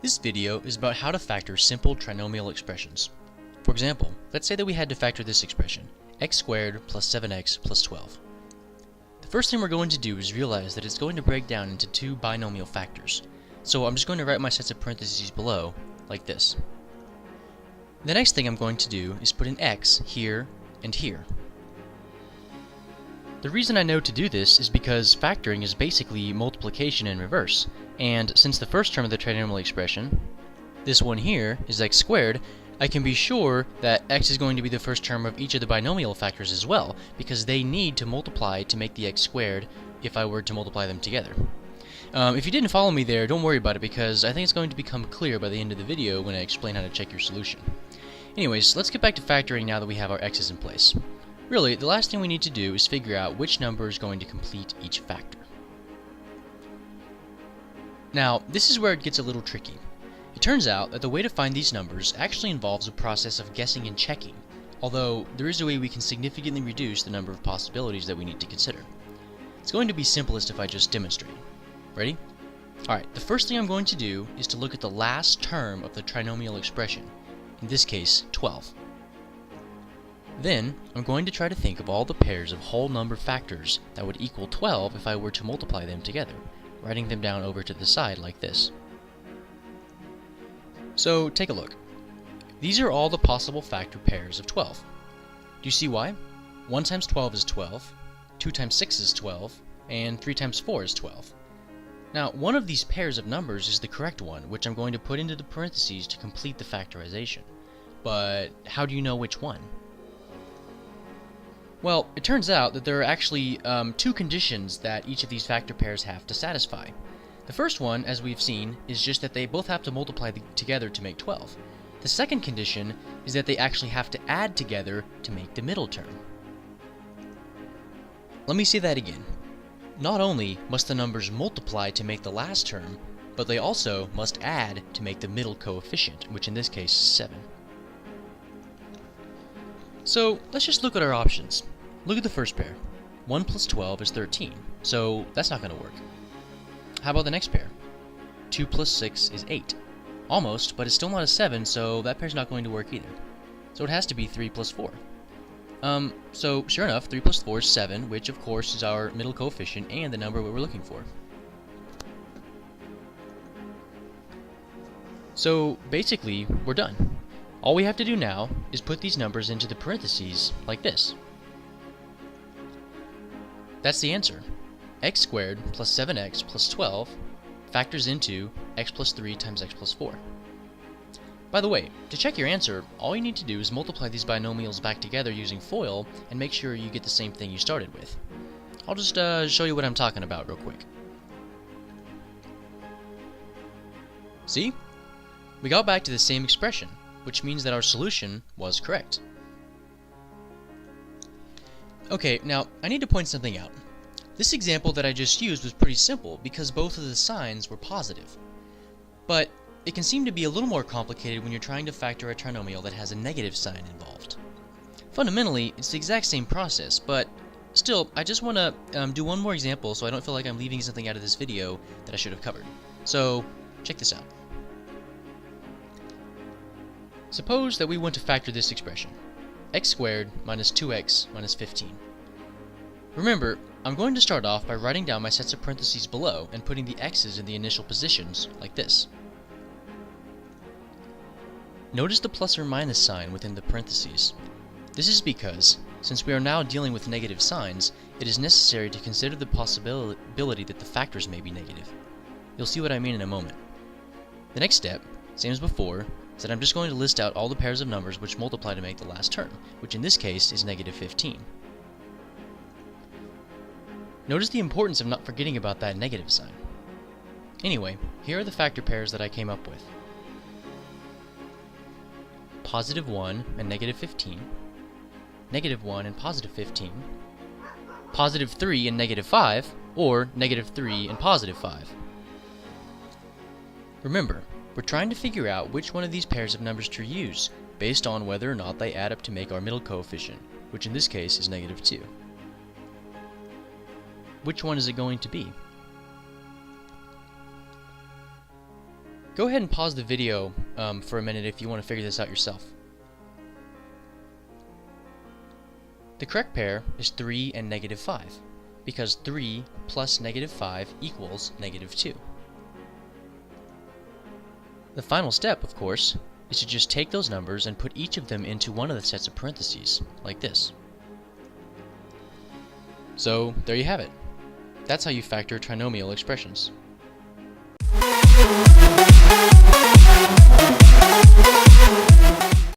This video is about how to factor simple trinomial expressions. For example, let's say that we had to factor this expression, x squared plus 7x plus 12. The first thing we're going to do is realize that it's going to break down into two binomial factors. So I'm just going to write my sets of parentheses below, like this. The next thing I'm going to do is put an x here and here. The reason I know to do this is because factoring is basically multiplication in reverse, and since the first term of the trinomial expression, this one here, is x squared, I can be sure that x is going to be the first term of each of the binomial factors as well, because they need to multiply to make the x squared if I were to multiply them together. If you didn't follow me there, don't worry about it, because I think it's going to become clear by the end of the video when I explain how to check your solution. Anyways, let's get back to factoring now that we have our x's in place. Really, the last thing we need to do is figure out which number is going to complete each factor. Now, this is where it gets a little tricky. It turns out that the way to find these numbers actually involves a process of guessing and checking, although there is a way we can significantly reduce the number of possibilities that we need to consider. It's going to be simplest if I just demonstrate. Ready? Alright, the first thing I'm going to do is to look at the last term of the trinomial expression, in this case, 12. Then, I'm going to try to think of all the pairs of whole number factors that would equal 12 if I were to multiply them together, writing them down over to the side like this. So, take a look. These are all the possible factor pairs of 12. Do you see why? 1 times 12 is 12, 2 times 6 is 12, and 3 times 4 is 12. Now, one of these pairs of numbers is the correct one, which I'm going to put into the parentheses to complete the factorization. But how do you know which one? Well, it turns out that there are actually two conditions that each of these factor pairs have to satisfy. The first one, as we've seen, is just that they both have to multiply together to make 12. The second condition is that they actually have to add together to make the middle term. Let me say that again. Not only must the numbers multiply to make the last term, but they also must add to make the middle coefficient, which in this case is 7. So let's just look at our options. Look at the first pair. 1 plus 12 is 13, so that's not going to work. How about the next pair? 2 plus 6 is 8. Almost, but it's still not a 7, so that pair's not going to work either. So it has to be 3 plus 4. So sure enough, 3 plus 4 is 7, which of course is our middle coefficient and the number we were looking for. So basically, we're done. All we have to do now is put these numbers into the parentheses like this. That's the answer. X squared plus 7x plus 12 factors into x plus 3 times x plus 4. By the way, to check your answer, all you need to do is multiply these binomials back together using FOIL and make sure you get the same thing you started with. I'll just show you what I'm talking about real quick. See? We got back to the same expression, which means that our solution was correct. Okay, now I need to point something out. This example that I just used was pretty simple because both of the signs were positive. But it can seem to be a little more complicated when you're trying to factor a trinomial that has a negative sign involved. Fundamentally, it's the exact same process, but still, I just want to do one more example so I don't feel like I'm leaving something out of this video that I should have covered. So, check this out. Suppose that we want to factor this expression, x squared minus 2x minus 15. Remember, I'm going to start off by writing down my sets of parentheses below and putting the x's in the initial positions, like this. Notice the plus or minus sign within the parentheses. This is because, since we are now dealing with negative signs, it is necessary to consider the possibility that the factors may be negative. You'll see what I mean in a moment. The next step, same as before, is that I'm just going to list out all the pairs of numbers which multiply to make the last term, which in this case is negative 15. Notice the importance of not forgetting about that negative sign. Anyway, here are the factor pairs that I came up with. Positive 1 and negative 15, negative 1 and positive 15, positive 3 and negative 5, or negative 3 and positive 5. Remember, we're trying to figure out which one of these pairs of numbers to use, based on whether or not they add up to make our middle coefficient, which in this case is negative 2. Which one is it going to be? Go ahead and pause the video for a minute if you want to figure this out yourself. The correct pair is 3 and -5, because 3 plus -5 equals -2. The final step, of course, is to just take those numbers and put each of them into one of the sets of parentheses, like this. So, there you have it. That's how you factor trinomial expressions.